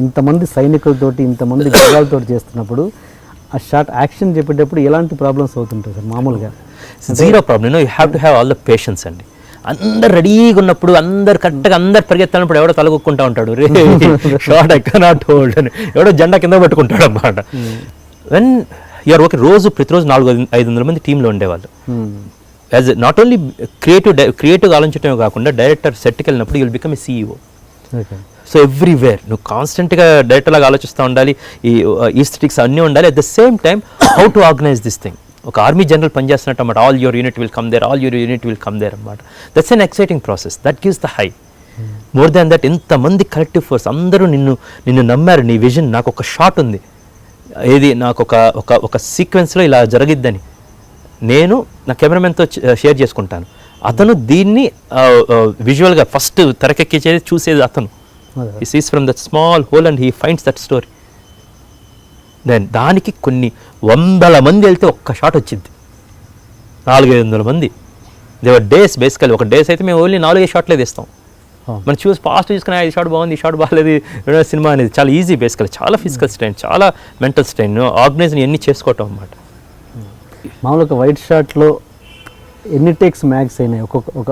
ఇంతమంది సైనికులతోటి ఇంతమంది బలగాలతో చేస్తున్నప్పుడు ఆ షాట్ యాక్షన్ చెప్పేటప్పుడు ఎలాంటి ప్రాబ్లమ్స్ అవుతుంటాయి సార్ మామూలుగా? Zero problem. You have to have all the patience అండి. అందరు రెడీగా ఉన్నప్పుడు, అందరు కరెక్ట్గా అందరు పరిగెత్తాలన్నప్పుడు ఎవడో తలగొక్కుంటా ఉంటాడు, రే షార్ట్ ఐ కెనాట్ హోల్డ్ అని ఎవడో జెండా కింద పెట్టుకుంటాడు అన్నమాట. వెన్ యూఆర్ ఓకే, ప్రతిరోజు 400-500 మంది టీంలో ఉండేవాళ్ళు. యాజ్ నాట్ ఓన్లీ క్రియేటివ్గా ఆలోచించడమే కాకుండా డైరెక్టర్ సెట్కి వెళ్ళినప్పుడు you'll become a CEO. So everywhere నువ్వు కాన్స్టెంట్గా డైరెక్టర్ లాగా ఆలోచిస్తూ ఉండాలి, ఈ ఈస్థెటిక్స్ అన్నీ ఉండాలి. At the same time how to organise this thing. ఒక ఆర్మీ జనరల్ పనిచేస్తున్నట్టు అన్నమాట. All your unit will come there, all your unit will come there అన్నమాట. That's an exciting process, that gives the high. More than that, ఎంతమంది collective force అందరూ నిన్ను నమ్మారు, నీ vision. నాకు ఒక షాట్ ఉంది, ఏది నాకు ఒక సీక్వెన్స్లో ఇలా జరిగిద్దని నేను నా కెమెరామెన్తో షేర్ చేసుకుంటాను. అతను దీన్ని విజువల్గా ఫస్ట్ తెరకెక్కించేది చూసేది అతను. He sees from that small hole and he finds that story. Then దానికి కొన్ని 100 మంది వెళ్తే ఒక్క షాట్ వచ్చింది, 400-500 మంది. దేవర్ డేస్ బేసికలీ. ఒక డేస్ అయితే మేము ఓన్లీ 4-5 షాట్లే తీస్తాం. మనం ఫాస్ట్ చూసుకుని ఈ షాట్ బాగుంది, ఈ షాట్ బాగాలేదు, సినిమా అనేది చాలా ఈజీ బేసికలీ. చాలా ఫిజికల్ స్ట్రెయిన్, చాలా మెంటల్ స్ట్రెయిన్, ఆర్గనైజ్ ఎన్ని చేసుకోవటం అన్నమాట. మామూలుగా ఒక వైట్ షాట్లో ఎన్ని టేక్స్ మ్యాక్స్ అయినాయి? ఒక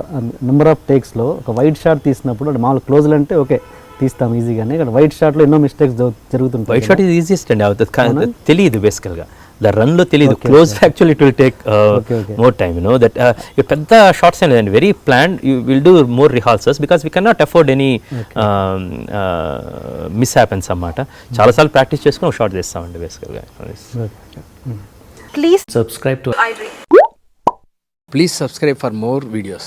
నెంబర్ ఆఫ్ టేక్స్లో ఒక వైట్ షాట్ తీసినప్పుడు అంటే మామూలు క్లోజ్లు అంటే ఓకే తీస్తాం ఈజీగానే, ఇక్కడ వైట్ షాట్లో ఎన్నో మిస్టేక్స్ జరుగుతుంటాయి. వైట్ షాట్ ఈజ్ ఈజియెస్ట్ అండి, తెలియదు బేసికల్గా. ద రన్లో తెలియదు. Close actually it will take more time, you know that. పెద్ద షార్ట్స్ ఏం లేదండి, very planned. You will do more rehearsals because we can not afford any miss happens అన్నమాట. చాలాసార్లు ప్రాక్టీస్ చేసుకుని ఒక షార్ట్ చేస్తామండి బేసికల్గా. Please subscribe to iDream. Please subscribe for more videos.